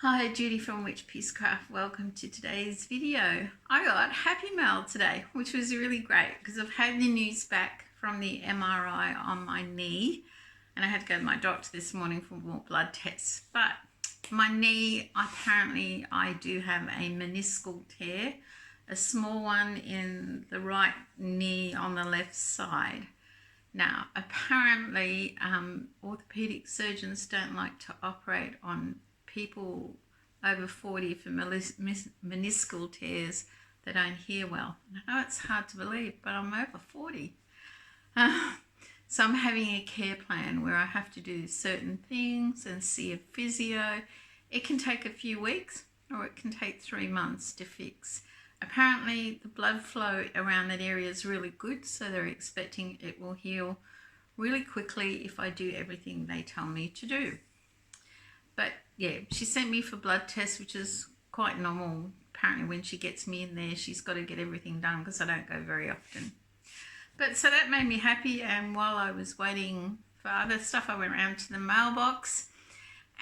Hi, Judy from Witchpeace Craft. Welcome to today's video. I got happy mail today, which was really great because I've had the news back from the MRI on my knee and I had to go to my doctor this morning for more blood tests. But my knee, apparently I do have a meniscal tear, a small one in the right knee on the left side. Now, apparently orthopedic surgeons don't like to operate on people over 40 for meniscal tears that don't heal well. I know it's hard to believe, but I'm over 40. So I'm having a care plan where I have to do certain things and see a physio. It can take a few weeks or it can take 3 months to fix. Apparently the blood flow around that area is really good, so they're expecting it will heal really quickly if I do everything they tell me to do. But yeah, she sent me for blood tests, which is quite normal. Apparently when she gets me in there, she's got to get everything done because I don't go very often. But so that made me happy, and while I was waiting for other stuff, I went around to the mailbox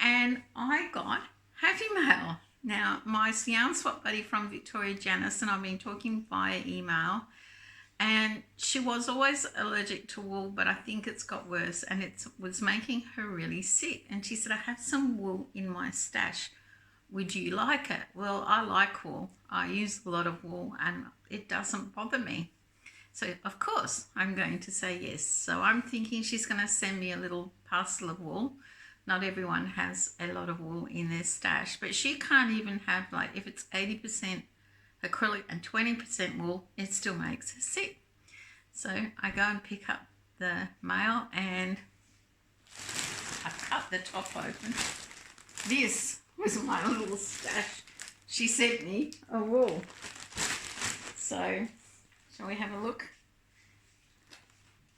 and I got happy mail. Now, my yarn swap buddy from Victoria, Janice, and I've been talking via email, and she was always allergic to wool, but I think it's got worse and it was making her really sick. And she said, I have some wool in my stash. Would you like it? Well, I like wool. I use a lot of wool and it doesn't bother me. So, of course, I'm going to say yes. So I'm thinking she's going to send me a little parcel of wool. Not everyone has a lot of wool in their stash, but she can't even have, like, if it's 80% acrylic and 20% wool, it still makes her sick. So I go and pick up the mail and I cut the top open. This was my little stash she sent me of wool. So shall we have a look?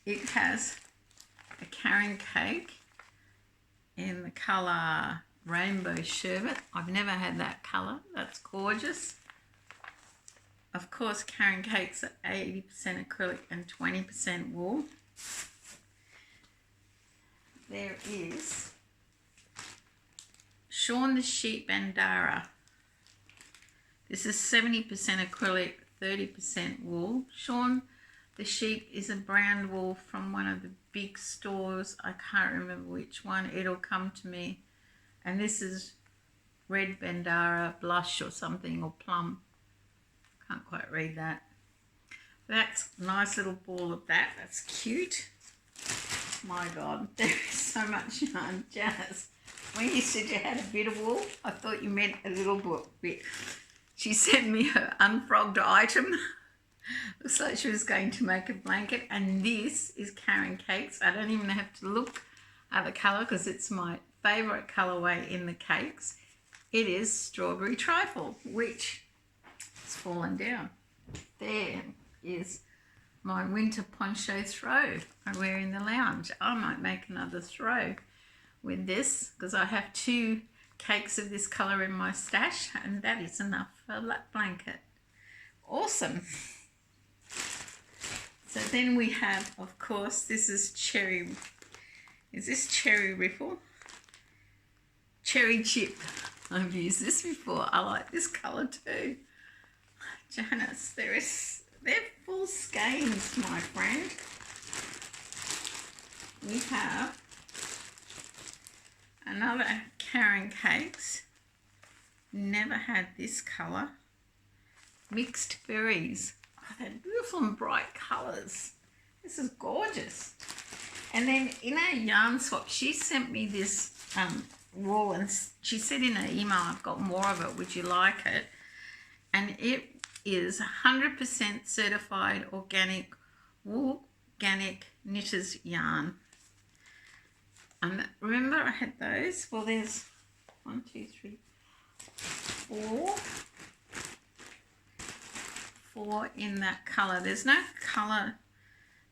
It has a carrot cake in the colour Rainbow Sherbet. I've never had that colour. That's gorgeous. Of course, carrot cakes are 80% acrylic and 20% wool. There is Shaun the Sheep Bandara. This is 70% acrylic, 30% wool. Shaun the Sheep is a brand wool from one of the big stores. I can't remember which one. It'll come to me. And this is Red Bandara Blush or something, or Plum. Can't quite read that. That's a nice little ball of that. That's cute. My God, there is so much yarn. Janice, when you said you had a bit of wool, I thought you meant a little bit. She sent me her unfrogged item. Looks like she was going to make a blanket. And this is carrot cakes. I don't even have to look at the colour because it's my favourite colourway in the cakes. It is Strawberry Trifle, which has fallen down. There is my winter poncho throw I wear in the lounge. I might make another throw with this because I have 2 cakes of this colour in my stash, and that is enough for a black blanket. Awesome. So then we have, of course, this is cherry. Is this cherry ripple? Cherry chip. I've used this before. I like this colour too. Janice, they're full skeins, my friend. We have another carrot cakes. Never had this colour. Mixed berries. Oh, they're beautiful and bright colours. This is gorgeous. And then in our yarn swap, she sent me this wool, and she said in her email, I've got more of it, would you like it? And it is 100% certified organic wool, organic knitters yarn. And remember I had those? Well, there's 1, 2, 3, 4 in that colour. There's no colour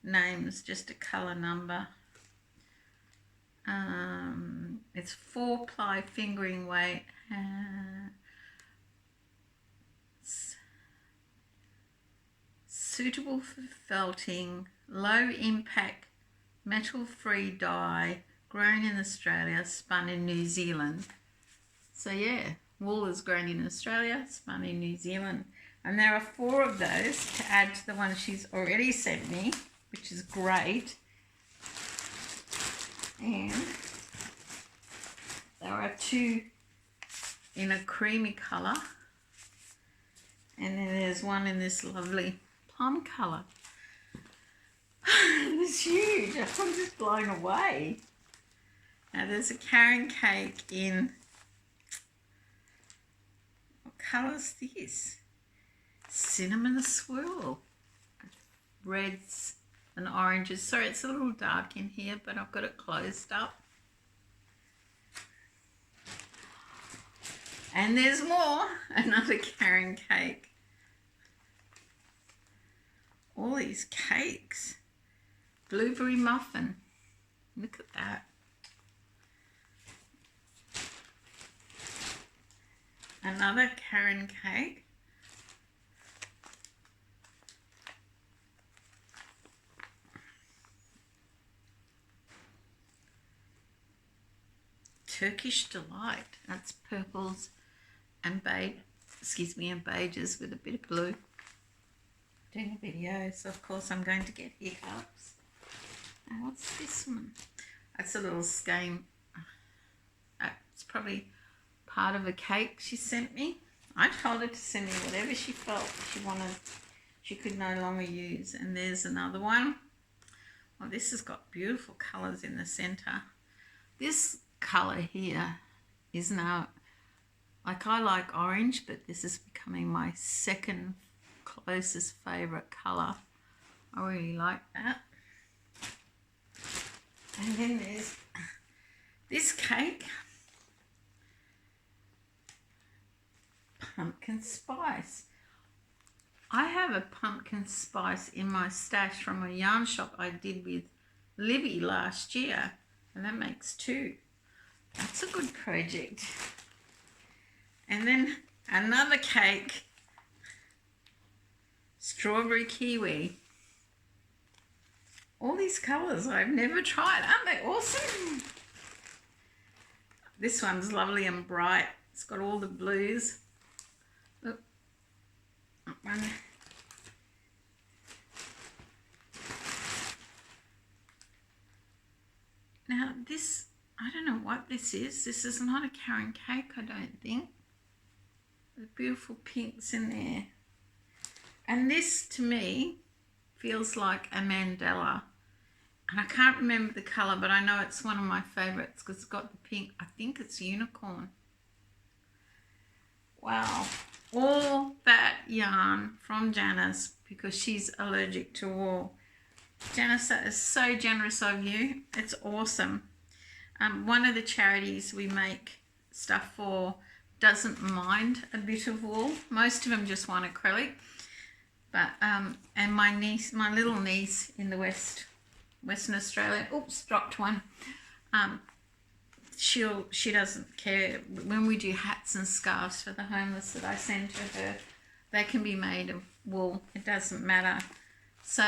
names, just a colour number. It's 4-ply fingering weight. Suitable for felting, low impact, metal free dye, grown in Australia, spun in New Zealand. So yeah, wool is grown in Australia, spun in New Zealand. And there are 4 of those to add to the one she's already sent me, which is great. And there are 2 in a creamy colour. And then there's one in this lovely plum colour. It's huge. I'm just blown away. Now there's a carrot cake in, what colour's this? Cinnamon swirl. Reds and oranges. Sorry, it's a little dark in here, but I've got it closed up. And there's more. Another carrot cake. All these cakes. Blueberry muffin. Look at that. Another carrot cake. Turkish Delight. That's purples and beiges with a bit of blue. Doing a video, so of course I'm going to get hiccups. And what's this one? That's a little skein. It's probably part of a cake she sent me. I told her to send me whatever she felt she could no longer use. And there's another one. Well, this has got beautiful colours in the centre. This colour here is now, like, I like orange, but this is becoming my second closest favourite colour. I really like that. And then there's this cake. Pumpkin spice. I have a pumpkin spice in my stash from a yarn shop I did with Libby last year, and that makes 2. That's a good project. And then another cake, strawberry kiwi. All these colours I've never tried. Aren't they awesome? This one's lovely and bright. It's got all the blues. Look. One. Now this, I don't know what this is. This is not a carrot cake, I don't think. The beautiful pinks in there. And this, to me, feels like a mandala. And I can't remember the colour, but I know it's one of my favourites because it's got the pink. I think it's unicorn. Wow. All that yarn from Janice because she's allergic to wool. Janice, that is so generous of you. It's awesome. One of the charities we make stuff for doesn't mind a bit of wool. Most of them just want acrylic. But and my niece, my little niece in the Western Australia, oops, dropped one. She doesn't care. When we do hats and scarves for the homeless that I send to her, they can be made of wool. It doesn't matter. So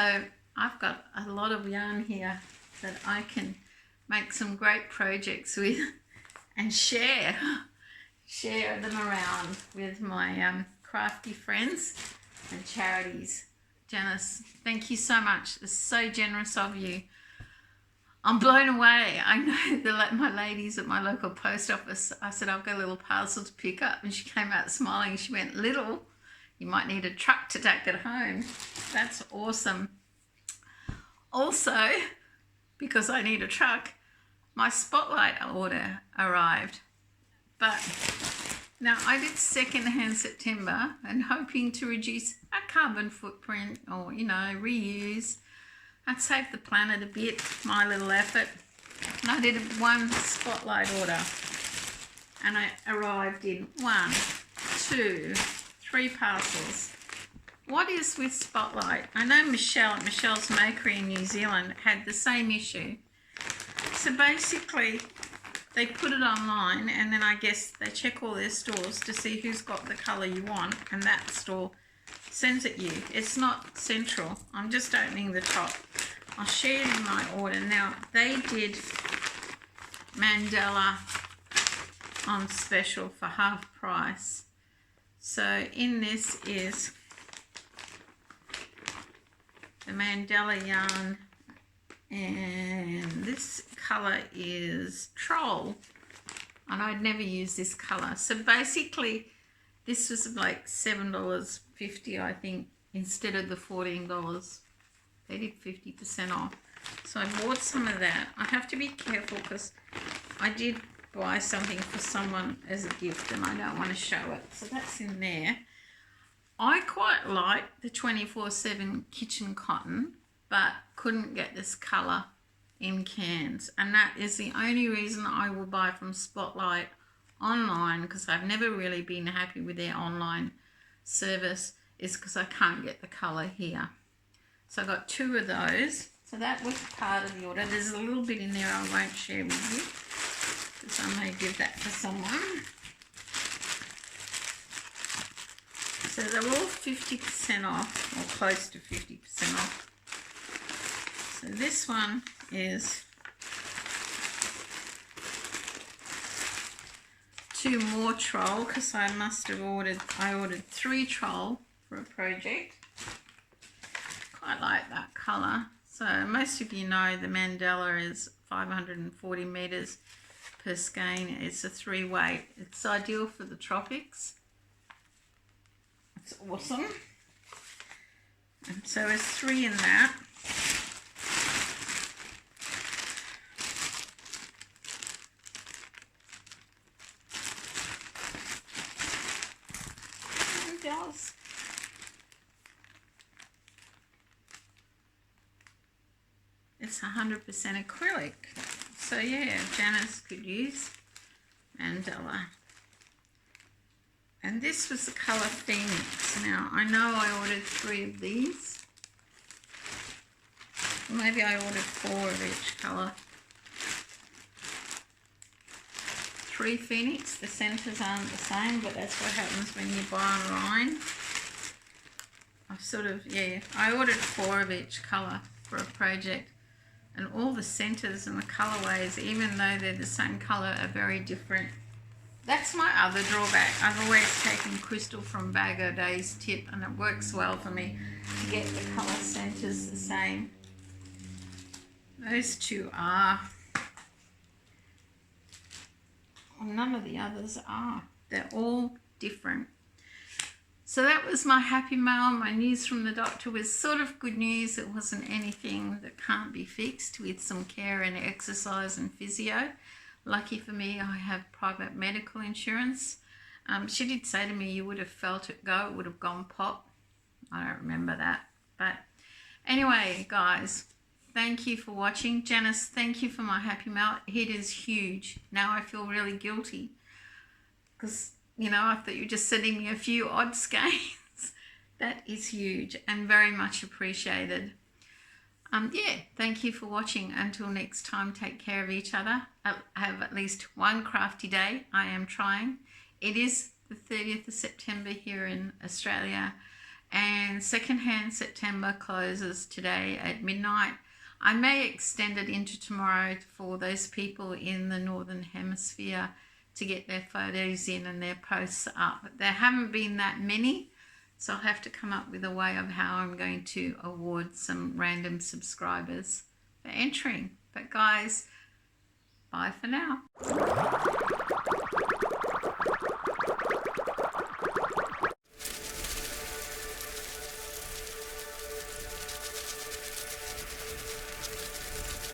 I've got a lot of yarn here that I can make some great projects with and share them around with my crafty friends and charities. Janice, thank you so much. It's so generous of you. I'm blown away. I know my ladies at my local post office, I said, I've got a little parcel to pick up. And she came out smiling. She went, little, you might need a truck to take it home. That's awesome. Also, because I need a truck, my spotlight order arrived. But now I did secondhand September and hoping to reduce our carbon footprint or, reuse and save the planet a bit, my little effort. And I did one spotlight order and I arrived in 1, 2, 3 parcels. What is with spotlight? I know Michelle at Michelle's Makery in New Zealand had the same issue. So basically, they put it online and then I guess they check all their stores to see who's got the colour you want and that store sends it you. It's not central. I'm just opening the top. I'll share it in my order. Now, they did mandala on special for half price. So in this is the Mandela yarn, and this colour is Troll, and I'd never used this colour. So basically this was like $7.50 I think, instead of the $14. They did 50% off. So I bought some of that. I have to be careful because I did buy something for someone as a gift and I don't want to show it. So that's in there. I quite like the 24/7 kitchen cotton, but couldn't get this colour in Cairns. And that is the only reason I will buy from Spotlight online, because I've never really been happy with their online service, is because I can't get the colour here. So I got 2 of those. So that was part of the order. There's a little bit in there I won't share with you, because I may give that to someone. So they're all 50% off, or close to 50% off. So this one is 2 more Troll, because I ordered 3 Troll for a project. Quite like that colour. So most of you know the Mandela is 540 metres per skein. It's a 3-weight. It's ideal for the tropics. It's awesome. And so there's 3 in that. It's 100% acrylic. So yeah, Janice could use Mandela. And this was the colour Phoenix. Now, I know I ordered 3 of these. Maybe I ordered 4 of each colour. 3 Phoenix. The centres aren't the same, but that's what happens when you buy online. I ordered 4 of each colour for a project. And all the centres and the colourways, even though they're the same colour, are very different. That's my other drawback. I've always taken crystal from Bag O' Day's tip, and it works well for me to get the colour centres the same. Those 2 are. None of the others are. They're all different. So that was my happy mail. My news from the doctor was sort of good news. It wasn't anything that can't be fixed with some care and exercise and physio. Lucky for me, I have private medical insurance. She did say to me, you would have felt it go. It would have gone pop. I don't remember that. But anyway, guys, thank you for watching. Janice, thank you for my happy mail. It is huge. Now I feel really guilty because, you know, I thought you were just sending me a few odd skeins. That is huge and very much appreciated. Yeah, thank you for watching. Until next time, take care of each other. Have at least one crafty day. I am trying. It is the 30th of September here in Australia, and secondhand September closes today at midnight. I may extend it into tomorrow for those people in the Northern Hemisphere to get their photos in and their posts up. There haven't been that many, so I'll have to come up with a way of how I'm going to award some random subscribers for entering. But guys, bye for now.